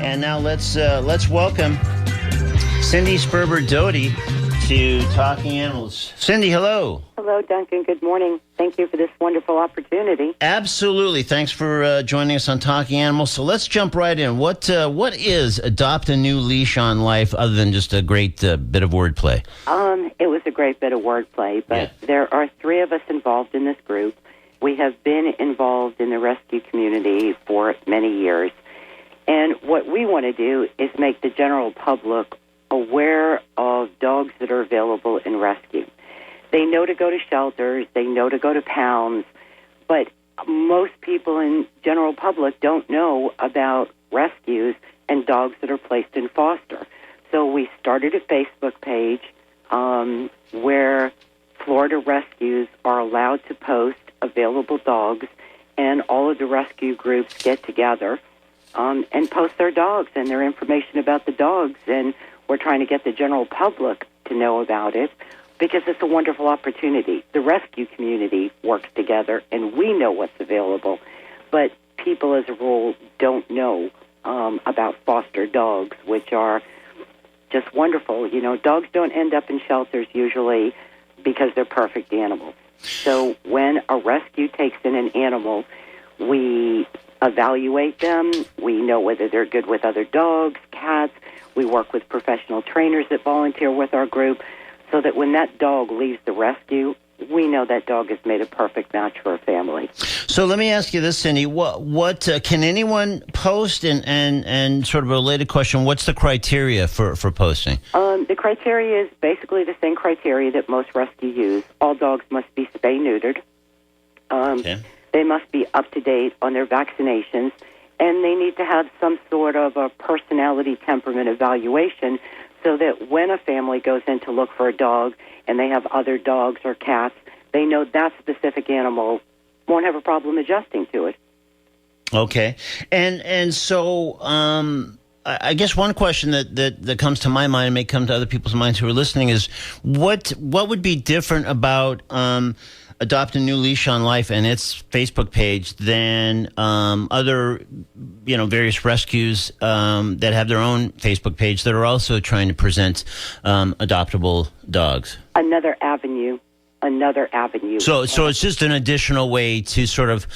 And now let's welcome Cyndy Doty to Talking Animals. Cyndy, hello. Hello, Duncan. Good morning. Thank you for this wonderful opportunity. Absolutely. Thanks for joining us on Talking Animals. So let's jump right in. What is Adopt a New Leash on Life other than just a great bit of wordplay? It was a great bit of wordplay, but There are three of us involved in this group. We have been involved in the rescue community for many years. And what we want to do is make the general public aware of dogs that are available in rescue. They know to go to shelters, they know to go to pounds, but most people in general public don't know about rescues and dogs that are placed in foster. So we started a Facebook page where Florida rescues are allowed to post available dogs, and all of the rescue groups get together and post their dogs and their information about the dogs. And we're trying to get the general public to know about it because it's a wonderful opportunity. The rescue community works together, and we know what's available. But people, as a rule, don't know about foster dogs, which are just wonderful. You know, dogs don't end up in shelters usually because they're perfect animals. So when a rescue takes in an animal, we evaluate them. We know whether they're good with other dogs, cats. We work with professional trainers that volunteer with our group so that when that dog leaves the rescue, we know that dog has made a perfect match for a family. So let me ask you this, Cyndy. What can anyone post? And sort of a related question, what's the criteria for posting? The criteria is basically the same criteria that most rescues use. All dogs must be spay-neutered. Okay. They must be up-to-date on their vaccinations, and they need to have some sort of a personality temperament evaluation so that when a family goes in to look for a dog and they have other dogs or cats, they know that specific animal won't have a problem adjusting to it. Okay. And so I guess one question that comes to my mind and may come to other people's minds who are listening is what would be different about Adopt a New Leash on Life and its Facebook page than other, various rescues that have their own Facebook page that are also trying to present adoptable dogs? Another avenue. So it's just an additional way to sort of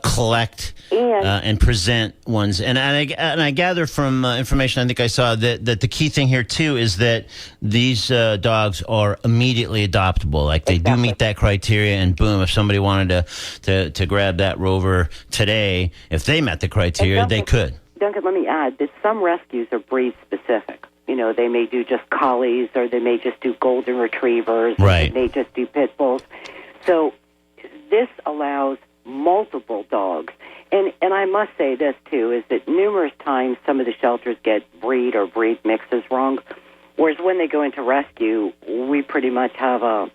collect and present ones. And I gather from information I think I saw that the key thing here too is that these dogs are immediately adoptable. Like they do meet that criteria, and boom, if somebody wanted to grab that rover today, if they met the criteria, they could. Duncan, let me add that some rescues are breed specific. You know, they may do just collies, or they may just do golden retrievers, right. Or they may just do pit bulls. So this allows multiple dogs. And I must say this, too, is that numerous times some of the shelters get breed or breed mixes wrong, whereas when they go into rescue, we pretty much have a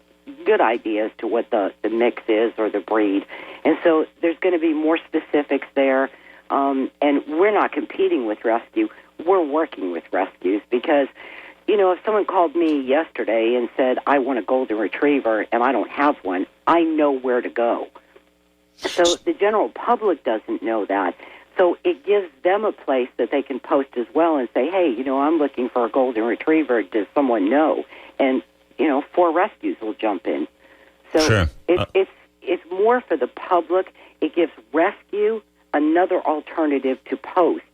good idea as to what the mix is or the breed. And so there's going to be more specifics there, and we're not competing with rescue. We're working with rescues because, if someone called me yesterday and said, I want a golden retriever and I don't have one, I know where to go. So the general public doesn't know that. So it gives them a place that they can post as well and say, hey, I'm looking for a golden retriever. Does someone know? And, 4 rescues will jump in. So sure. It's more for the public. It gives rescue another alternative to post.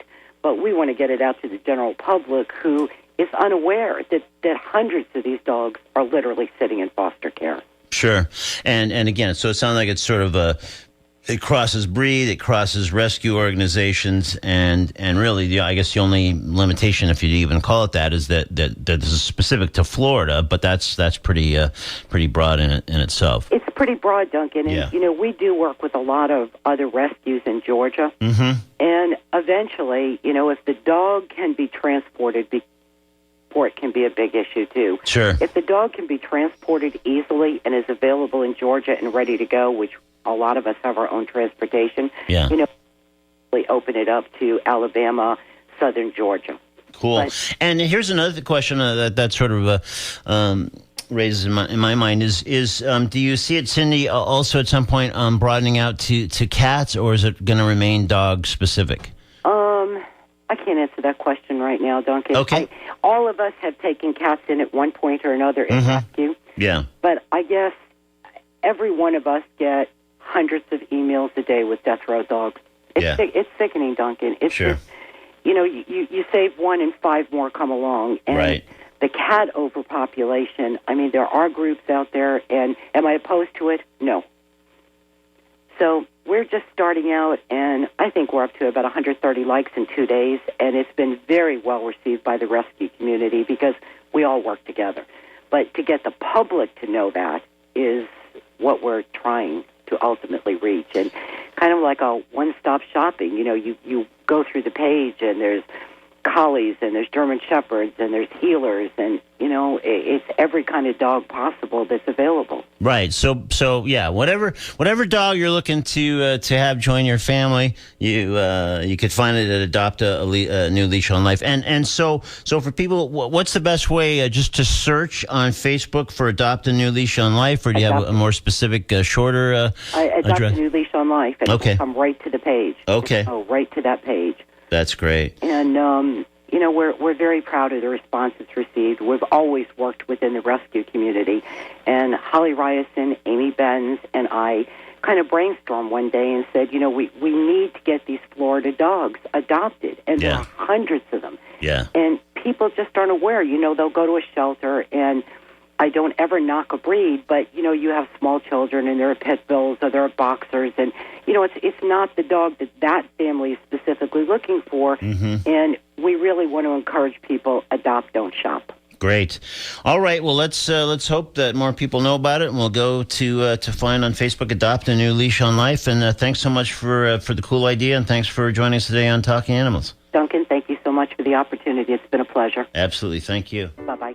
But we want to get it out to the general public who is unaware that hundreds of these dogs are literally sitting in foster care. Sure. And again, so it sounds like it's sort of it crosses breed, it crosses rescue organizations, and really, I guess the only limitation, if you even call it that, is that this is specific to Florida, but that's pretty broad in itself. It's pretty broad, Duncan, and we do work with a lot of other rescues in Georgia, and eventually, if the dog can be transported, transport can be a big issue too. Sure. If the dog can be transported easily and is available in Georgia and ready to go, which a lot of us have our own transportation, we open it up to Alabama, southern Georgia. Cool. And here's another question that's sort of raises in my mind is do you see it, Cyndy, also at some point broadening out to cats, or is it going to remain dog specific? I can't answer that question right now, Duncan. Okay. All of us have taken cats in at one point or another in rescue. Yeah. But I guess every one of us get hundreds of emails a day with death row dogs. It's sickening, Duncan. It's sure. Just, you save one and 5 more come along. And right. The cat overpopulation, I mean, there are groups out there, and am I opposed to it? No. So we're just starting out, and I think we're up to about 130 likes in 2 days, and it's been very well received by the rescue community because we all work together. But to get the public to know that is what we're trying to ultimately reach, and kind of like a one-stop shopping. You go through the page, and there's collies, and there's German Shepherds, and there's healers, and it's every kind of dog possible that's available. Right. So yeah, whatever dog you're looking to have join your family, you could find it at Adopt a New Leash on Life. And so for people, what's the best way? Just to search on Facebook for Adopt a New Leash on Life, or do you have a more specific, shorter Adopt address? a New Leash on Life, and okay. come right to the page. Okay. Oh, right to that page. That's great. And we're very proud of the response it's received. We've always worked within the rescue community, and Holly Ryerson, Amy Benz, and I kind of brainstormed one day and said, we need to get these Florida dogs adopted, and there are hundreds of them. Yeah. And people just aren't aware. They'll go to a shelter, and I don't ever knock a breed, but you have small children, and there are pit bulls, or there are boxers, and it's not the dog that family is specifically looking for. Mm-hmm. And we really want to encourage people: adopt, don't shop. Great. All right. Well, let's hope that more people know about it, and we'll go to find on Facebook Adopt a New Leash on Life. And thanks so much for the cool idea, and thanks for joining us today on Talking Animals. Duncan, thank you so much for the opportunity. It's been a pleasure. Absolutely. Thank you. Bye-bye.